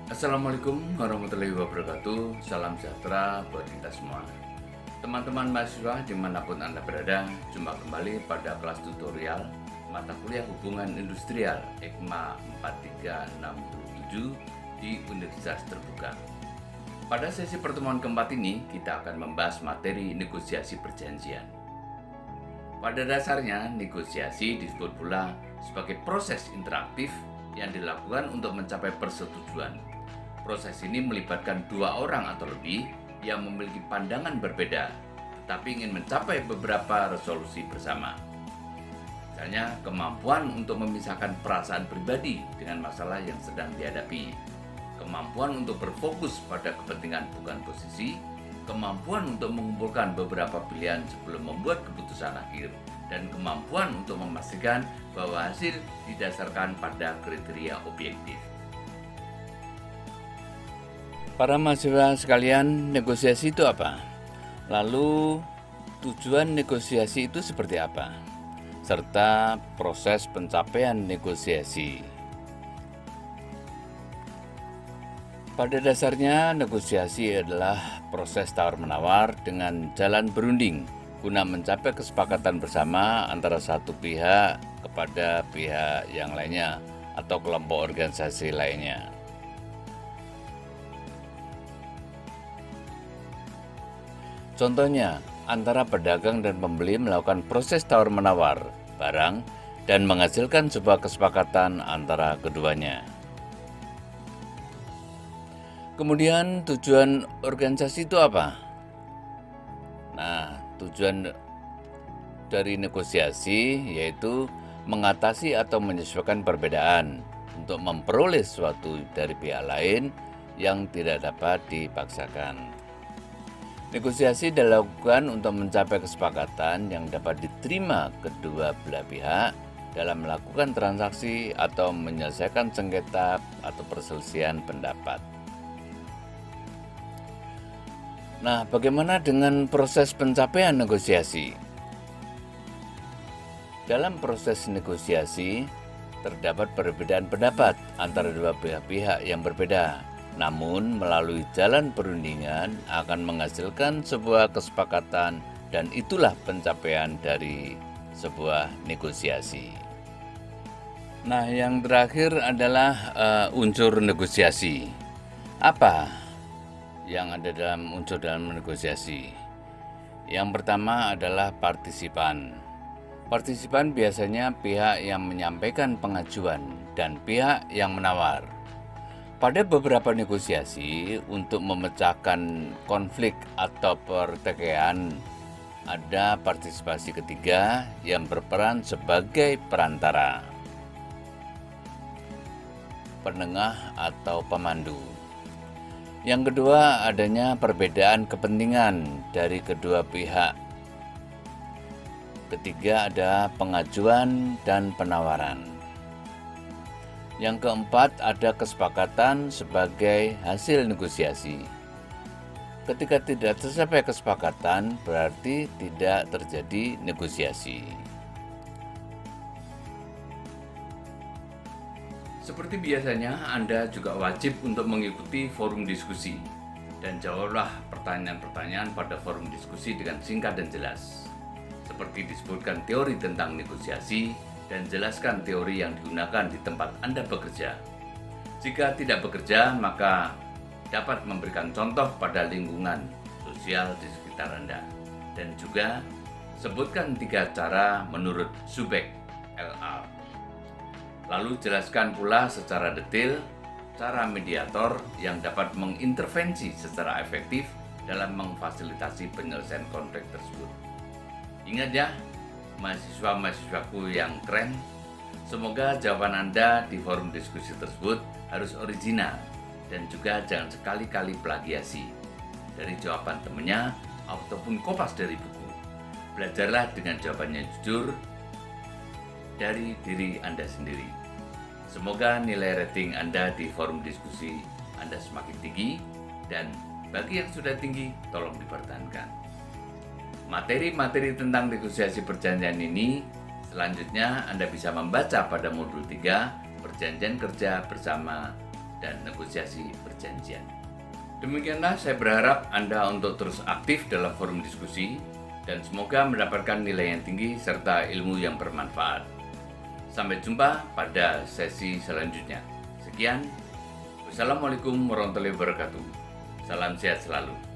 Assalamualaikum warahmatullahi wabarakatuh. Salam sejahtera buat kita semua. Teman-teman mahasiswa dimanapun Anda berada, jumpa kembali pada kelas tutorial mata kuliah Hubungan Industrial EKMA 4367 di Universitas Terbuka. Pada sesi pertemuan keempat ini, kita akan membahas materi negosiasi perjanjian. Pada dasarnya, negosiasi disebut pula sebagai proses interaktif yang dilakukan untuk mencapai persetujuan. Proses ini melibatkan dua orang atau lebih yang memiliki pandangan berbeda, tetapi ingin mencapai beberapa resolusi bersama. Misalnya, kemampuan untuk memisahkan perasaan pribadi dengan masalah yang sedang dihadapi, kemampuan untuk berfokus pada kepentingan bukan posisi, kemampuan untuk mengumpulkan beberapa pilihan sebelum membuat keputusan akhir, dan kemampuan untuk memastikan bahwa hasil didasarkan pada kriteria objektif. Para mahasiswa sekalian, negosiasi itu apa? Lalu, tujuan negosiasi itu seperti apa? Serta proses pencapaian negosiasi. Pada dasarnya, negosiasi adalah proses tawar-menawar dengan jalan berunding guna mencapai kesepakatan bersama antara satu pihak kepada pihak yang lainnya atau kelompok organisasi lainnya. Contohnya, antara pedagang dan pembeli melakukan proses tawar-menawar barang dan menghasilkan sebuah kesepakatan antara keduanya. Kemudian tujuan organisasi itu apa? Nah, tujuan dari negosiasi yaitu mengatasi atau menyesuaikan perbedaan untuk memperoleh sesuatu dari pihak lain yang tidak dapat dipaksakan. Negosiasi dilakukan untuk mencapai kesepakatan yang dapat diterima kedua belah pihak dalam melakukan transaksi atau menyelesaikan sengketa atau perselisihan pendapat. Nah, bagaimana dengan proses pencapaian negosiasi? Dalam proses negosiasi, terdapat perbedaan pendapat antara dua pihak yang berbeda. Namun, melalui jalan perundingan akan menghasilkan sebuah kesepakatan dan itulah pencapaian dari sebuah negosiasi. Nah, yang terakhir adalah unsur negosiasi. Apa yang ada dalam unsur dalam negosiasi? Yang pertama adalah partisipan. Partisipan biasanya pihak yang menyampaikan pengajuan dan pihak yang menawar. Pada beberapa negosiasi, untuk memecahkan konflik atau pertikaian, ada partisipasi ketiga yang berperan sebagai perantara, penengah atau pemandu. Yang kedua, adanya perbedaan kepentingan dari kedua pihak. Ketiga, ada pengajuan dan penawaran. Yang keempat, ada kesepakatan sebagai hasil negosiasi. Ketika tidak tercapai kesepakatan, berarti tidak terjadi negosiasi. Seperti biasanya, Anda juga wajib untuk mengikuti forum diskusi dan jawablah pertanyaan-pertanyaan pada forum diskusi dengan singkat dan jelas. Seperti disebutkan teori tentang negosiasi, dan jelaskan teori yang digunakan di tempat Anda bekerja. Jika tidak bekerja, maka dapat memberikan contoh pada lingkungan sosial di sekitar Anda. Dan juga sebutkan 3 cara menurut Zubek LR. Lalu jelaskan pula secara detail cara mediator yang dapat mengintervensi secara efektif dalam memfasilitasi penyelesaian konflik tersebut. Ingat ya, mahasiswa-mahasiswaku yang keren, semoga jawaban Anda di forum diskusi tersebut harus original dan juga jangan sekali-kali plagiasi dari jawaban temannya ataupun kopas dari buku. Belajarlah dengan jawabannya jujur dari diri Anda sendiri. Semoga nilai rating Anda di forum diskusi Anda semakin tinggi, dan bagi yang sudah tinggi, tolong dipertahankan. Materi-materi tentang negosiasi perjanjian ini selanjutnya Anda bisa membaca pada modul 3 perjanjian kerja bersama dan negosiasi perjanjian. Demikianlah saya berharap Anda untuk terus aktif dalam forum diskusi dan semoga mendapatkan nilai yang tinggi serta ilmu yang bermanfaat. Sampai jumpa pada sesi selanjutnya. Sekian. Wassalamualaikum warahmatullahi wabarakatuh. Salam sehat selalu.